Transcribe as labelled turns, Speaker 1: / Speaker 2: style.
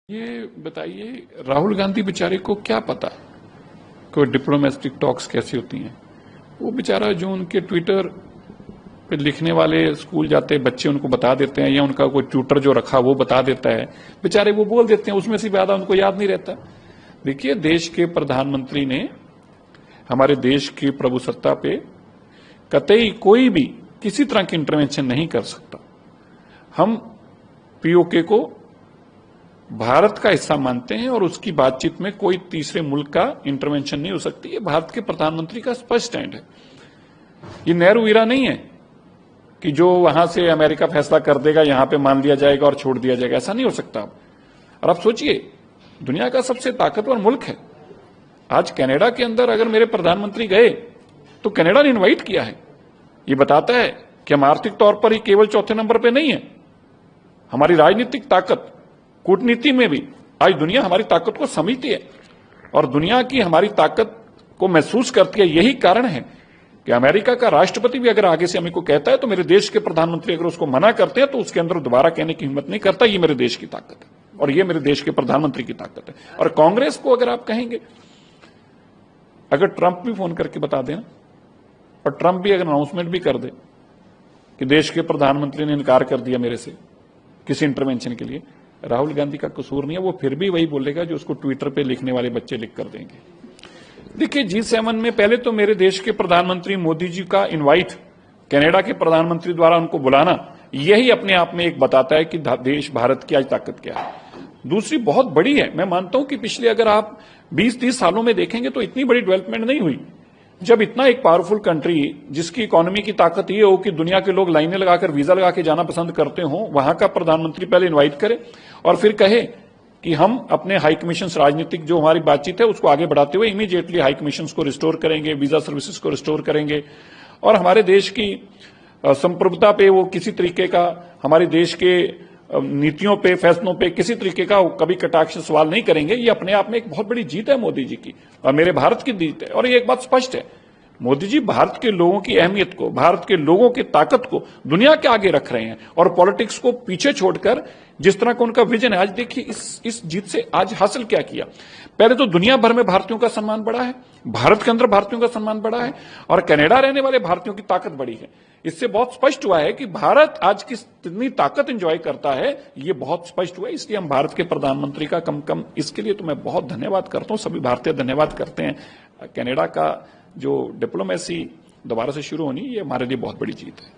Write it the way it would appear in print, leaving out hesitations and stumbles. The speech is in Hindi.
Speaker 1: ये बताइए, राहुल गांधी बेचारे को क्या पता कोई डिप्लोमेटिक टॉक्स कैसी होती हैं। वो बेचारा जो उनके ट्विटर पे लिखने वाले स्कूल जाते बच्चे उनको बता देते हैं, या उनका कोई ट्यूटर जो रखा वो बता देता है, बेचारे वो बोल देते हैं, उसमें से ज्यादा उनको याद नहीं रहता। देखिए, देश के प्रधानमंत्री ने हमारे देश की प्रभुसत्ता पे कतई कोई भी किसी तरह की इंटरवेंशन नहीं कर सकता। हम पीओके को भारत का हिस्सा मानते हैं और उसकी बातचीत में कोई तीसरे मुल्क का इंटरवेंशन नहीं हो सकती। ये भारत के प्रधानमंत्री का स्पष्ट स्टैंड है। ये नेहरू वीरा नहीं है कि जो वहां से अमेरिका फैसला कर देगा यहां पे मान लिया जाएगा और छोड़ दिया जाएगा। ऐसा नहीं हो सकता। और आप सोचिए, दुनिया का सबसे ताकतवर मुल्क है। आज कनाडा के अंदर अगर मेरे प्रधानमंत्री गए तो कनाडा ने इन्वाइट किया है। ये बताता है कि हम आर्थिक तौर पर ही केवल चौथे नंबर पे नहीं है। हमारी राजनीतिक ताकत, कूटनीति में भी आज दुनिया हमारी ताकत को समझती है और दुनिया की हमारी ताकत को महसूस करती है। यही कारण है कि अमेरिका का राष्ट्रपति भी अगर आगे से हमें को कहता है तो मेरे देश के प्रधानमंत्री अगर उसको मना करते हैं तो उसके अंदर दोबारा कहने की हिम्मत नहीं करता। ये मेरे देश की ताकत है और ये मेरे देश के प्रधानमंत्री की ताकत है। और कांग्रेस को अगर आप कहेंगे, अगर ट्रंप भी फोन करके बता देना और ट्रंप भी अगर अनाउंसमेंट भी कर दे कि देश के प्रधानमंत्री ने इनकार कर दिया मेरे से किसी इंटरवेंशन के लिए, राहुल गांधी का कसूर नहीं है। वो फिर भी वही बोलेगा जो उसको ट्विटर पे लिखने वाले बच्चे लिख कर देंगे। देखिए, G7 में पहले तो मेरे देश के प्रधानमंत्री मोदी जी का इनवाइट कनाडा के प्रधानमंत्री द्वारा उनको बुलाना, यही अपने आप में एक बताता है कि देश भारत की आज ताकत क्या है। दूसरी बहुत बड़ी है। मैं मानता हूं कि पिछले अगर आप 20-30 सालों में देखेंगे तो इतनी बड़ी डेवलपमेंट नहीं हुई। जब इतना एक पावरफुल कंट्री जिसकी इकोनॉमी की ताकत ये हो कि दुनिया के लोग लाइनें लगाकर वीजा लगा के जाना पसंद करते हो, वहां का प्रधानमंत्री पहले इनवाइट करे और फिर कहे कि हम अपने हाई कमीशन राजनीतिक जो हमारी बातचीत है उसको आगे बढ़ाते हुए इमीडिएटली हाई कमीशन को रिस्टोर करेंगे, वीजा सर्विसेज को रिस्टोर करेंगे और हमारे देश की संप्रभुता पे वो किसी तरीके का, हमारे देश के नीतियों पे, फैसलों पे किसी तरीके का कभी कटाक्ष सवाल नहीं करेंगे। ये अपने आप में एक बहुत बड़ी जीत है मोदी जी की और मेरे भारत की जीत है। और ये एक बात स्पष्ट है, मोदी जी भारत के लोगों की अहमियत को, भारत के लोगों की ताकत को दुनिया के आगे रख रहे हैं और पॉलिटिक्स को पीछे छोड़कर जिस तरह का उनका विजन है। आज देखिए इस जीत से आज हासिल क्या किया। पहले तो दुनिया भर में भारतीयों का सम्मान बढ़ा है, भारत के अंदर भारतीयों का सम्मान बढ़ा है और कनाडा रहने वाले भारतीयों की ताकत बढ़ी है। इससे बहुत स्पष्ट हुआ है कि भारत आज कितनी ताकत एंजॉय करता है, ये बहुत स्पष्ट हुआ है। इसलिए हम भारत के प्रधानमंत्री का कम इसके लिए तो मैं बहुत धन्यवाद करता हूं। सभी भारतीय धन्यवाद करते हैं। कनाडा का जो डिप्लोमेसी दोबारा से शुरू होनी, ये हमारे लिए बहुत बड़ी जीत है।